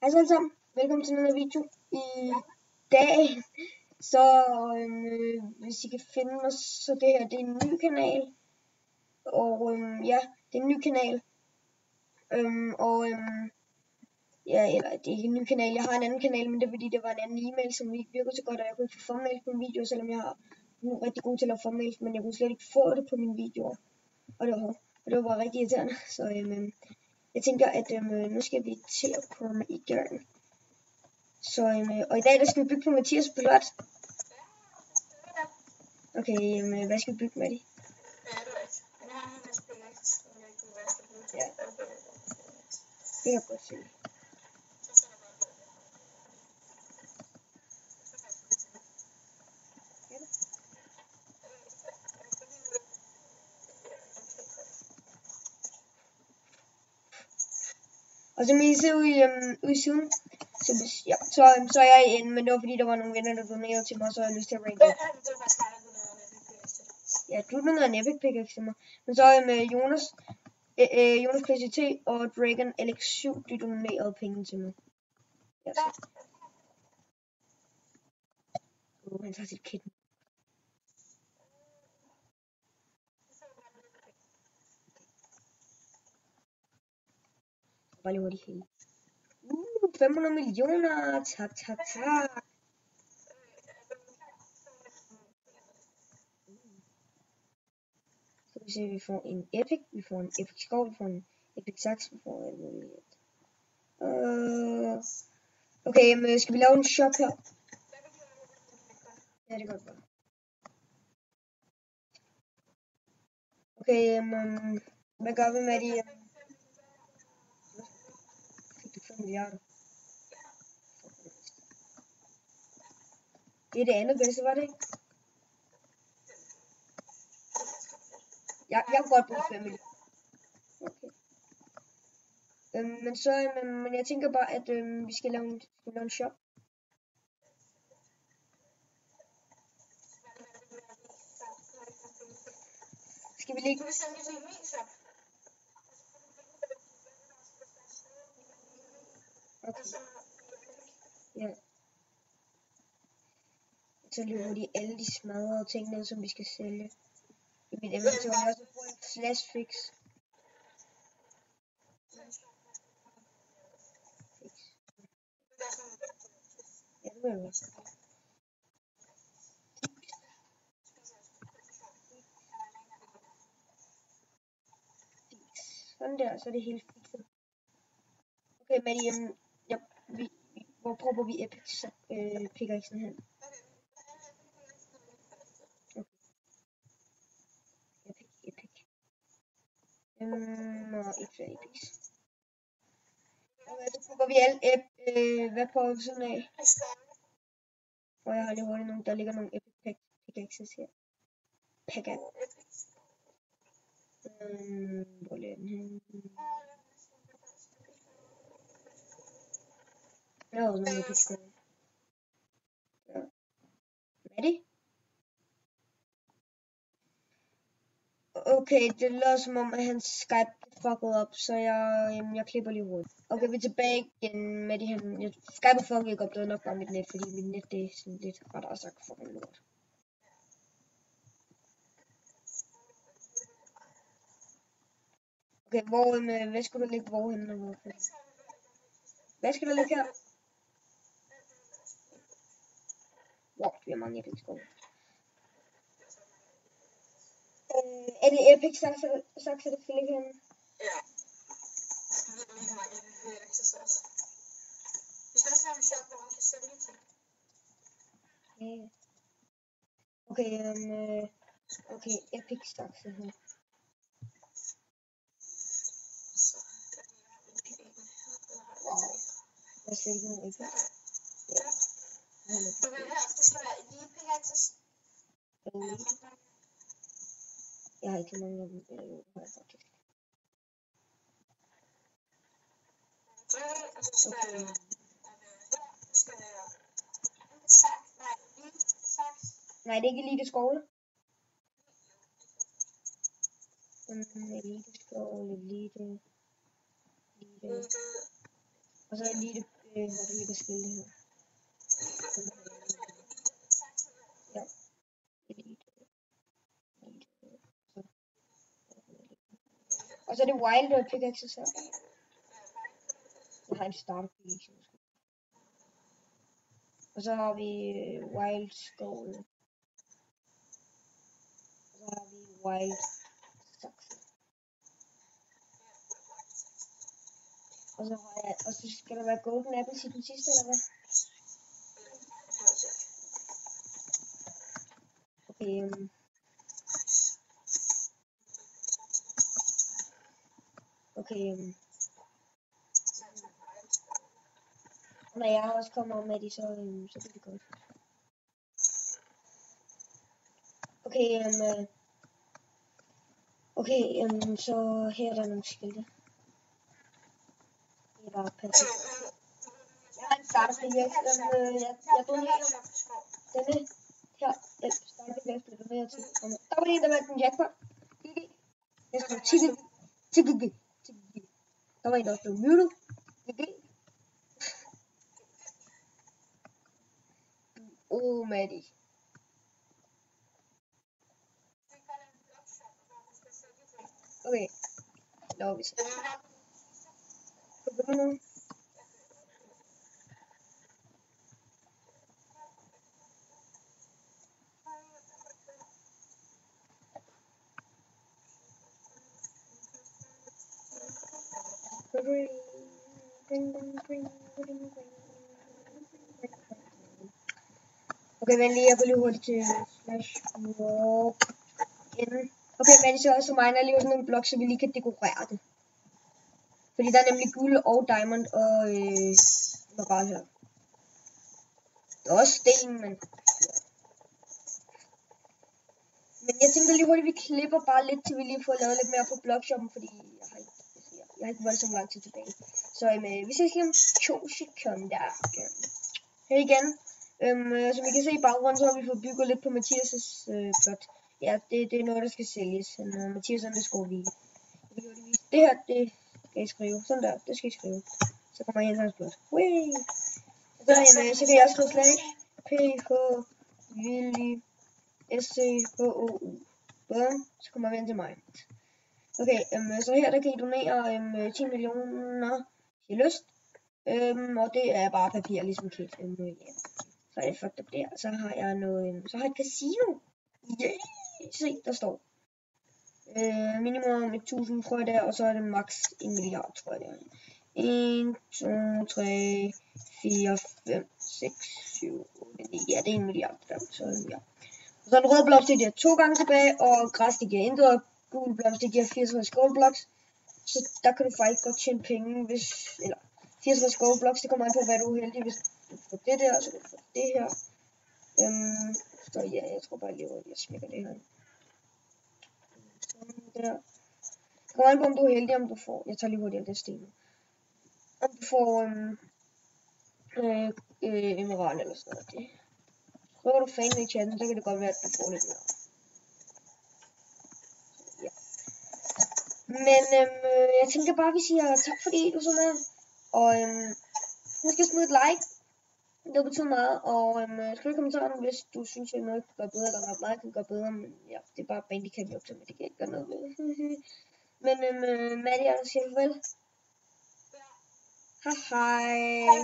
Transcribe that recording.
Hej alle sammen, velkommen til den her video. I dag, så hvis I kan finde mig, så det her, det er en ny kanal. Og ja, det er en ny kanal. Ja, eller det er ikke en ny kanal, jeg har en anden kanal, men det er fordi, det var en anden e-mail, som ikke virker så godt, og jeg kunne ikke få thumbnails på min video, selvom jeg har rigtig god til at lave thumbnails, men jeg kunne slet ikke få det på mine videoer. Og det var bare rigtig irriterende, så jeg tænker, at nu skal vi til at komme i gang. Så, og i dag der skal vi bygge på Mathias plot. Okay, hvad skal vi bygge med det? Ja, det kan jeg godt se. Og som I ser ude i siden, så er jeg inde, men det var fordi, der var nogle venner, der donerede til mig, så jeg har lyst til at ranke op. Ja, du donerede en epic pickaxe til mig. Men så med Jonas PCT og Dragon Alex7, de donerede penge til mig. Ja, så. Han tager sit kitten. Bare lige hurtigt hele. 500 millioner. Tak. Så vi ser, vi får en epic, vi får en epic skov, vi får en epic sax, vi får alt muligt. Okay, men skal vi lave en shop her? Ja, det kan godt være. Okay, hvad gør vi med de 5 milliarder? Det er det andet bedste, var det ikke? Jeg kan godt bruge 5 milliarder. Okay. Men jeg tænker bare, at vi skal lave en shop. Skal vi lægge? Okay. Ja. Så løber de alle de smadrede ting ned, som vi skal sælge. I mit inventory også får en flash fix. Ja, det vil jeg også. Sådan der, så er det helt fikset. Okay, men hvor dropper vi epic pickaxen hen? Okay. Epic. Og et flere epics. Okay, så dropper vi alt hvad på siden af? Og jeg har lige hurtigt nogle, der ligger nogle epic pickaxes her. Hvor er den hen? Jeg har også nogle epic skove. Ja. Maddie? Okay, det lyder som om, at hans Skype fucked op, så jeg klipper lige hurtigt. Okay, vi er tilbage igen med de her. Skype fucked ikke op, det var nok bare mit net, fordi mit net det er sådan lidt rettere sagt fucking lort. Okay, hvad skulle der ligge hvorhenne? Hvad skal der ligge her? Wow, vi har mange epic skove. Er det epic sakser, der skal ligge henne? Ja. Vi har mange epic også. Vi skal også lave en shop, hvor man kan sælge ting. Okay, epic sakser her. Wow. Der er slet ikke nogen epic. Ja. Du vil have, det skal være elite pickaxes. Jeg har ikke så mange af dem. Jo, det har jeg faktisk. Og så skal jeg elite sax. Nej, det er ikke elite skole. Elite skole, elite. Og så elite hvor der ligger skilte her. Ja. Og så er det wild pickaxes her. Jeg har en starter pickaxe. Og så har vi wild skål. Og så har vi wild sakse. Og så har jeg, og så skal der være golden apples i den sidste, eller hvad? Okay, okay, når jeg også kommer med de, så bliver det godt. Okay, så her er der nogle skilte. Det er bare perfekt. Jeg har en starterpickaxe, jeg donerer denne her, starterpickaxe bliver doneret til. Der var en, der vandt en jackpot. Jeg skrev TGG. Der var en, der blev muted. Maddie. Okay, laver vi så. Nu. Okay, vent lige, jeg går lige hurtigt til /walk in. Okay, men så også miner lige sådan nogle blok, så vi lige kan dekorere det. Fordi der er nemlig guld og diamond og emerald her. Det er også sten, men ja. Men jeg tænker lige hurtigt, vi klipper bare lidt, til vi lige får lavet lidt mere på blogshoppen, fordi jeg har ikke voldsomt lang tid tilbage. Så vi ses lige om 2 sekunder. Her igen. Som I kan se i baggrunden, så har vi fået bygget lidt på Mathias' plot. Ja, det er noget, der skal sælges. Mathias underscore vi. Det her, det skal I skrive. Sådan der, det skal I skrive. Så kommer jeg hen til hans plot. Så kan jeg skrive / PH Willy SCHOU. Så kommer vi hen til mig. Okay, så her der kan I donere 10 millioner i lyst. Og det er bare papir, ligesom Kit. Ja. Så er det fucked up der. Så har jeg noget, så har jeg et casino. Yeah. Se, der står. Minimum 1000, tror jeg der, og så er det max 1 milliard, tror jeg der. 1, 2, 3, 4, 5, 6, 7, 8, 9. Ja, det er 1 milliard der. Så ja. Og så en rød blok, det giver 2 gange tilbage, og græs, det giver intet, og gul blok, det giver 64 gold blocks. Så der kan du faktisk godt tjene penge, hvis, eller 64 gold blocks, det kommer an på, hvad du er heldig, hvis du får det der, så kan du få det her. Så ja, jeg tror bare lige, at jeg smækker det her. Sådan der. Det kommer an på, om du er heldig, om du får, jeg tager lige hurtigt alt det sten. Om du får emerald eller sådan noget. Det. Prøver du fan i chatten, så kan det godt være, at du får lidt mere. Ja. Men jeg tænker bare, at vi siger tak fordi du så med. Og husk at smide et like. Det betyder meget. Og skriv i kommentaren, hvis du synes, at noget kan gøre bedre, eller noget like kan gøre bedre. Men ja, det er bare bandicap jo, men det kan ikke gøre noget med. Men Maddie, jeg siger farvel. Hej hej.